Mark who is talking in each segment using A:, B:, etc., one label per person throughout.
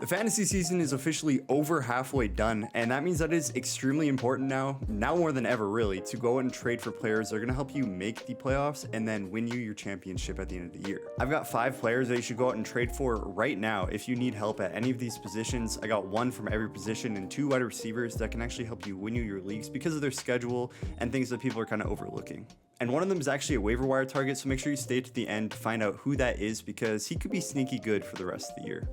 A: The fantasy season is officially over halfway done, and that means that it's extremely important now more than ever really, to go and trade for players that are going to help you make the playoffs and then win you your championship at the end of the year. I've got 5 players that you should go out and trade for right now if you need help at any of these positions. I got 1 from every position and 2 wide receivers that can actually help you win you your leagues because of their schedule and things that people are kind of overlooking. And one of them is actually a waiver wire target, so make sure you stay to the end to find out who that is because he could be sneaky good for the rest of the year.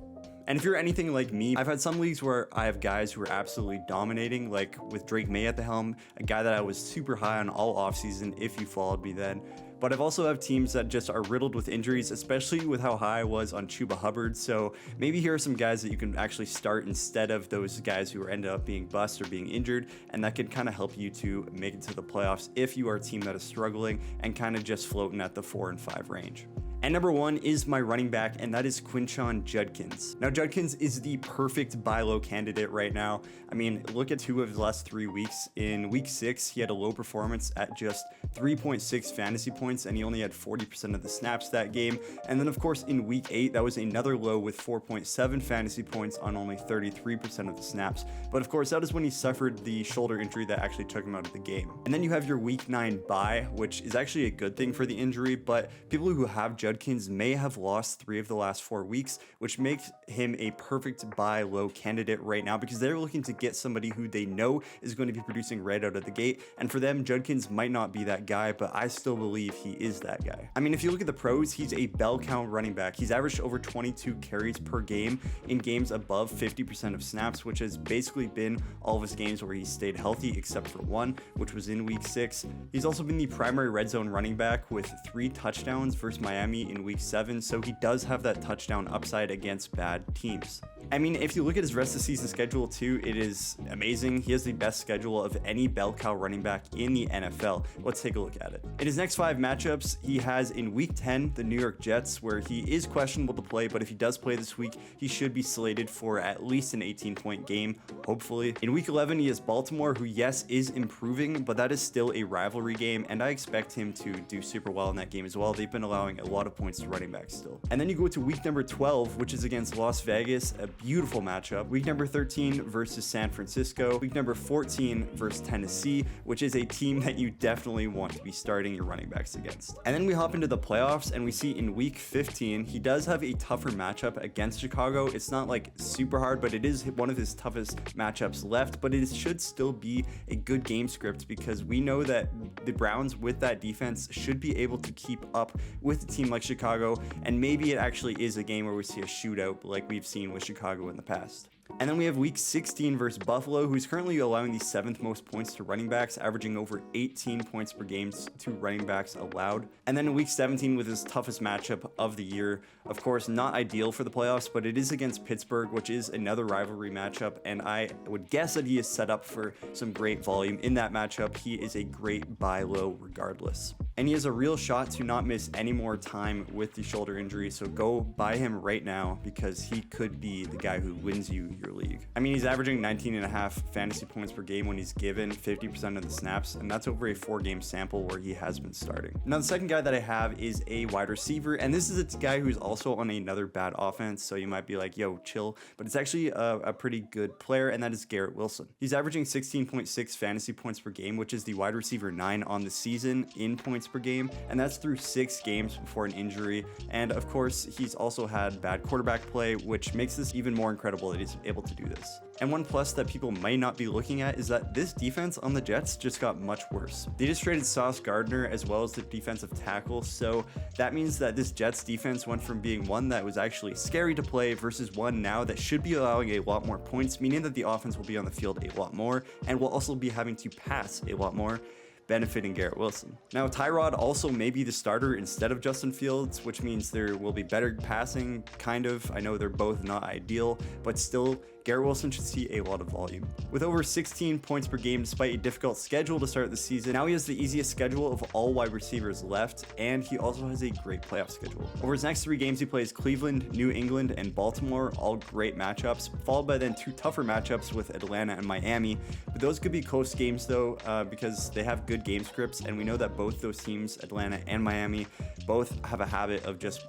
A: And if you're anything like me, I've had some leagues where I have guys who are absolutely dominating, like with Drake May at the helm, a guy that I was super high on all offseason if you followed me then. But I've also have teams that just are riddled with injuries, especially with how high I was on Chuba Hubbard. So maybe here are some guys that you can actually start instead of those guys who ended up being bust or being injured, and that can kind of help you to make it to the playoffs if you are a team that is struggling and kind of just floating at the 4 and 5 range. And number 1 is my running back, and that is Quinshon Judkins. Now, Judkins is the perfect buy low candidate right now. I mean, look at 2 of his last 3 weeks. In week 6, he had a low performance at just 3.6 fantasy points, and he only had 40% of the snaps that game. And then, of course, in week 8, that was another low with 4.7 fantasy points on only 33% of the snaps. But of course, that is when he suffered the shoulder injury that actually took him out of the game. And then you have your week 9 bye, which is actually a good thing for the injury, but people who have Judkins may have lost 3 of the last 4 weeks, which makes him a perfect buy low candidate right now because they're looking to get somebody who they know is going to be producing right out of the gate. And for them, Judkins might not be that guy, but I still believe he is that guy. I mean, if you look at the pros, he's a bell count running back. He's averaged over 22 carries per game in games above 50% of snaps, which has basically been all of his games where he stayed healthy except for 1, which was in week 6. He's also been the primary red zone running back with 3 touchdowns versus Miami in week 7, so he does have that touchdown upside against bad teams. I mean, if you look at his rest of the season schedule too, it is amazing. He has the best schedule of any bell cow running back in the NFL. Let's take a look at it. In his next 5 matchups, he has in week 10, the New York Jets, where he is questionable to play, but if he does play this week, he should be slated for at least an 18-point game, hopefully. In week 11, he has Baltimore, who yes, is improving, but that is still a rivalry game, and I expect him to do super well in that game as well. They've been allowing a lot of points to running backs still. And then you go to week number 12, which is against Las Vegas, a beautiful matchup. Week number 13 versus San Francisco. Week number 14 versus Tennessee, which is a team that you definitely want to be starting your running backs against. And then we hop into the playoffs and we see in week 15, he does have a tougher matchup against Chicago. It's not like super hard, but it is one of his toughest matchups left, but it should still be a good game script because we know that the Browns with that defense should be able to keep up with a team like Chicago, and maybe it actually is a game where we see a shootout like we've seen with Chicago in the past. And then we have week 16 versus Buffalo, who's currently allowing the 7th most points to running backs, averaging over 18 points per game to running backs allowed. And then in week 17 with his toughest matchup of the year, of course, not ideal for the playoffs, but it is against Pittsburgh, which is another rivalry matchup. And I would guess that he is set up for some great volume in that matchup. He is a great buy low regardless. And he has a real shot to not miss any more time with the shoulder injury. So go buy him right now because he could be the guy who wins you your league. I mean, he's averaging 19.5 fantasy points per game when he's given 50% of the snaps, and that's over a 4-game sample where he has been starting. Now, the second guy that I have is a wide receiver, and this is a guy who's also on another bad offense, so you might be like, yo, chill, but it's actually a pretty good player, and that is Garrett Wilson. He's averaging 16.6 fantasy points per game, which is the wide receiver 9 on the season in points per game, and that's through 6 games before an injury. And of course, he's also had bad quarterback play, which makes this even more incredible that he's able to do this. And one plus that people might not be looking at is that this defense on the Jets just got much worse. They just traded Sauce Gardner as well as the defensive tackle, so that means that this Jets defense went from being one that was actually scary to play versus one now that should be allowing a lot more points, meaning that the offense will be on the field a lot more and will also be having to pass a lot more, benefiting Garrett Wilson. Now, Tyrod also may be the starter instead of Justin Fields, which means there will be better passing, kind of. I know they're both not ideal, but still, Garrett Wilson should see a lot of volume. With over 16 points per game despite a difficult schedule to start the season, now he has the easiest schedule of all wide receivers left, and he also has a great playoff schedule. Over his next 3 games, he plays Cleveland, New England, and Baltimore, all great matchups, followed by then 2 tougher matchups with Atlanta and Miami. But those could be close games though, because they have good game scripts, and we know that both those teams, Atlanta and Miami, both have a habit of just,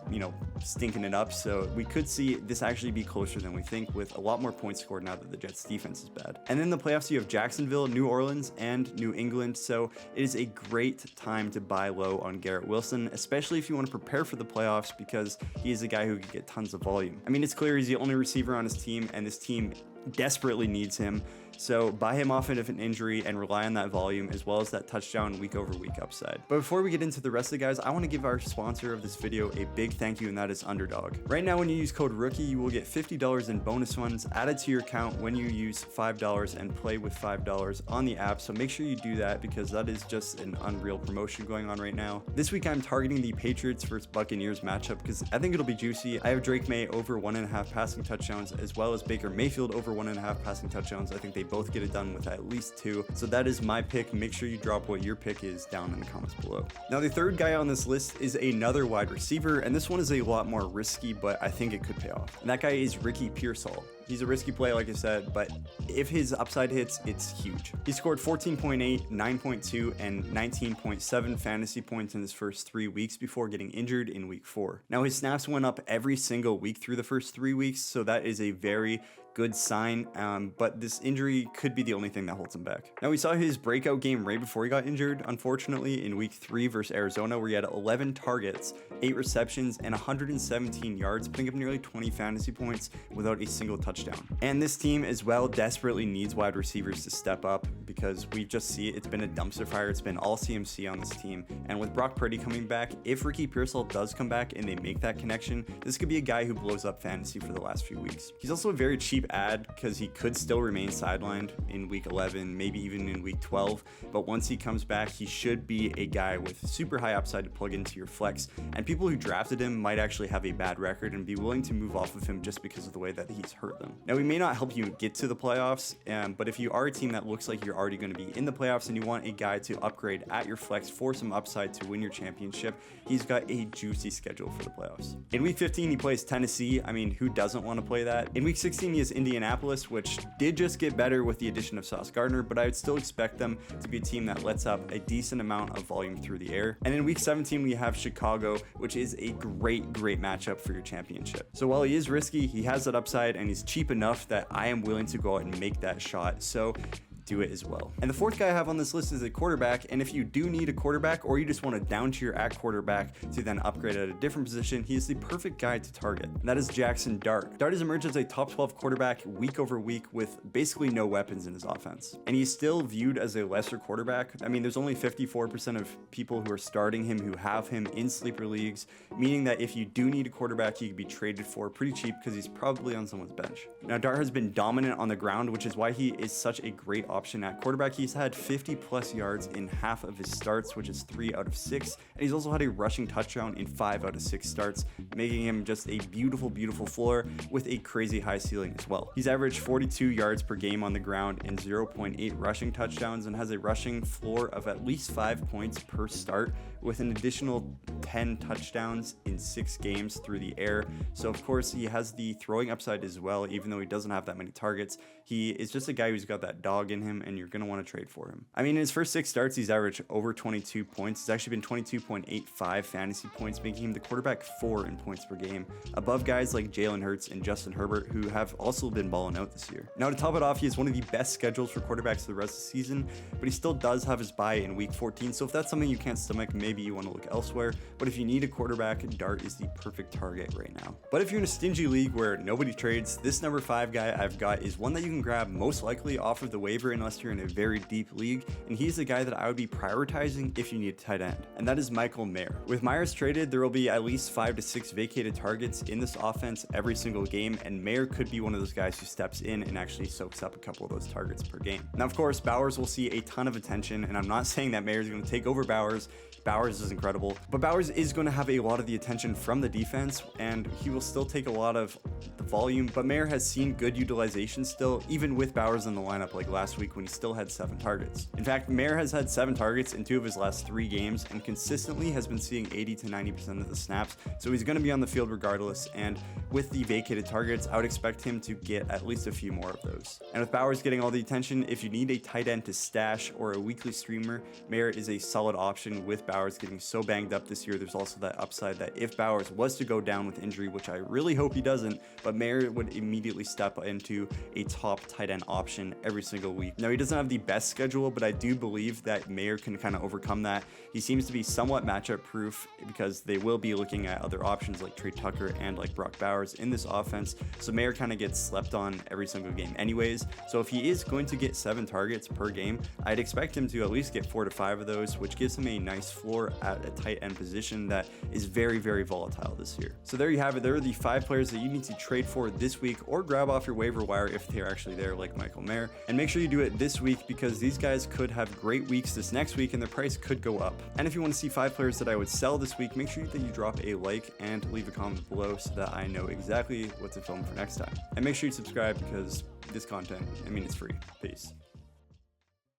A: stinking it up. So we could see this actually be closer than we think, with a lot more points scored now that the Jets defense is bad. And in the playoffs, you have Jacksonville, New Orleans, and New England. So it is a great time to buy low on Garrett Wilson, especially if you want to prepare for the playoffs, because he is a guy who could get tons of volume. I mean, it's clear he's the only receiver on his team, and this team desperately needs him. So buy him off of an injury and rely on that volume as well as that touchdown week over week upside. But before we get into the rest of the guys, I want to give our sponsor of this video a big thank you, and that is Underdog. Right now, when you use code ROOKIE, you will get $50 in bonus funds added to your account when you use $5 and play with $5 on the app. So make sure you do that, because that is just an unreal promotion going on right now. This week, I'm targeting the Patriots versus Buccaneers matchup because I think it'll be juicy. I have Drake May over 1.5 passing touchdowns, as well as Baker Mayfield over 1.5 passing touchdowns. I think they both get it done with at least 2. So that is my pick. Make sure you drop what your pick is down in the comments below. Now, the third guy on this list is another wide receiver, and this one is a lot more risky, but I think it could pay off. And that guy is Pearsall. He's a risky play, like I said, but if his upside hits, it's huge. He scored 14.8, 9.2, and 19.7 fantasy points in his first 3 weeks before getting injured in week 4. Now, his snaps went up every single week through the first 3 weeks, so that is a very good sign, but this injury could be the only thing that holds him back. Now, we saw his breakout game right before he got injured, unfortunately, in week 3 versus Arizona, where he had 11 targets, 8 receptions, and 117 yards, putting up nearly 20 fantasy points without a single touchdown. And this team as well desperately needs wide receivers to step up, because we just see it's been a dumpster fire. It's been all CMC on this team. And with Brock Purdy coming back, if Pearsall does come back and they make that connection, this could be a guy who blows up fantasy for the last few weeks. He's also a very cheap add, because he could still remain sidelined in week 11, maybe even in week 12. But once he comes back, he should be a guy with super high upside to plug into your flex. And people who drafted him might actually have a bad record and be willing to move off of him just because of the way that he's hurt them. Now, he may not help you get to the playoffs, but if you are a team that looks like you're already going to be in the playoffs and you want a guy to upgrade at your flex for some upside to win your championship, he's got a juicy schedule for the playoffs. In week 15, he plays Tennessee. I mean, who doesn't want to play that? In week 16, he has Indianapolis, which did just get better with the addition of Sauce Gardner, but I would still expect them to be a team that lets up a decent amount of volume through the air. And in week 17, we have Chicago, which is a great matchup for your championship. So while he is risky, he has that upside, and he's cheap enough that I am willing to go out and make that shot. So do it as well. And the fourth guy I have on this list is a quarterback, and if you do need a quarterback, or you just want to down tier at quarterback to then upgrade at a different position, he is the perfect guy to target, and that is Jackson Dart. Dart has emerged as a top 12 quarterback week over week with basically no weapons in his offense, and he's still viewed as a lesser quarterback. I mean, there's only 54% of people who are starting him who have him in sleeper leagues, meaning that if you do need a quarterback, he could be traded for pretty cheap because he's probably on someone's bench. Now, Dart has been dominant on the ground, which is why he is such a great option at quarterback. He's had 50 plus yards in half of his starts, which is 3 out of 6, and he's also had a rushing touchdown in 5 out of 6 starts, making him just a beautiful floor with a crazy high ceiling as well. He's averaged 42 yards per game on the ground and 0.8 rushing touchdowns, and has a rushing floor of at least 5 points per start, with an additional 10 touchdowns in 6 games through the air. So of course he has the throwing upside as well, even though he doesn't have that many targets. He is just a guy who's got that dog in him, and you're going to want to trade for him. I mean, in his first 6 starts, he's averaged over 22 points. He's actually been 22.85 fantasy points, making him the quarterback 4 in points per game, above guys like Jalen Hurts and Justin Herbert, who have also been balling out this year. Now, to top it off, he has one of the best schedules for quarterbacks for the rest of the season, but he still does have his bye in week 14. So if that's something you can't stomach, maybe you want to look elsewhere. But if you need a quarterback, Dart is the perfect target right now. But if you're in a stingy league where nobody trades, this number 5 guy I've got is one that you can grab most likely off of the waiver unless you're in a very deep league, and he's the guy that I would be prioritizing if you need a tight end, and that is Michael Mayer. With Myers traded, there will be at least 5 to 6 vacated targets in this offense every single game, and Mayer could be one of those guys who steps in and actually soaks up a couple of those targets per game. Now, of course, Bowers will see a ton of attention, and I'm not saying that Mayer is going to take over Bowers. Bowers is incredible, but Bowers is going to have a lot of the attention from the defense, and he will still take a lot of the volume, but Mayer has seen good utilization still, even with Bowers in the lineup like last week when he still had 7 targets. In fact, Mayer has had 7 targets in 2 of his last 3 games and consistently has been seeing 80 to 90% of the snaps, so he's going to be on the field regardless, and with the vacated targets, I would expect him to get at least a few more of those. And with Bowers getting all the attention, if you need a tight end to stash or a weekly streamer, Mayer is a solid option with Bowers Bowers getting so banged up this year, there's also that upside that if Bowers was to go down with injury, which I really hope he doesn't, but Mayer would immediately step into a top tight end option every single week. Now, he doesn't have the best schedule, but I do believe that Mayer can kind of overcome that. He seems to be somewhat matchup proof because they will be looking at other options like Trey Tucker and like Brock Bowers in this offense. So Mayer kind of gets slept on every single game anyways. So if he is going to get 7 targets per game, I'd expect him to at least get 4 to 5 of those, which gives him a nice floor at a tight end position that is very, very volatile this year. So there you have it. There are the 5 players that you need to trade for this week or grab off your waiver wire if they're actually there, like Michael Mayer. And make sure you do it this week because these guys could have great weeks this next week and their price could go up. And if you want to see 5 players that I would sell this week, make sure that you drop a like and leave a comment below so that I know exactly what to film for next time. And make sure you subscribe because this content, I mean, it's free. Peace.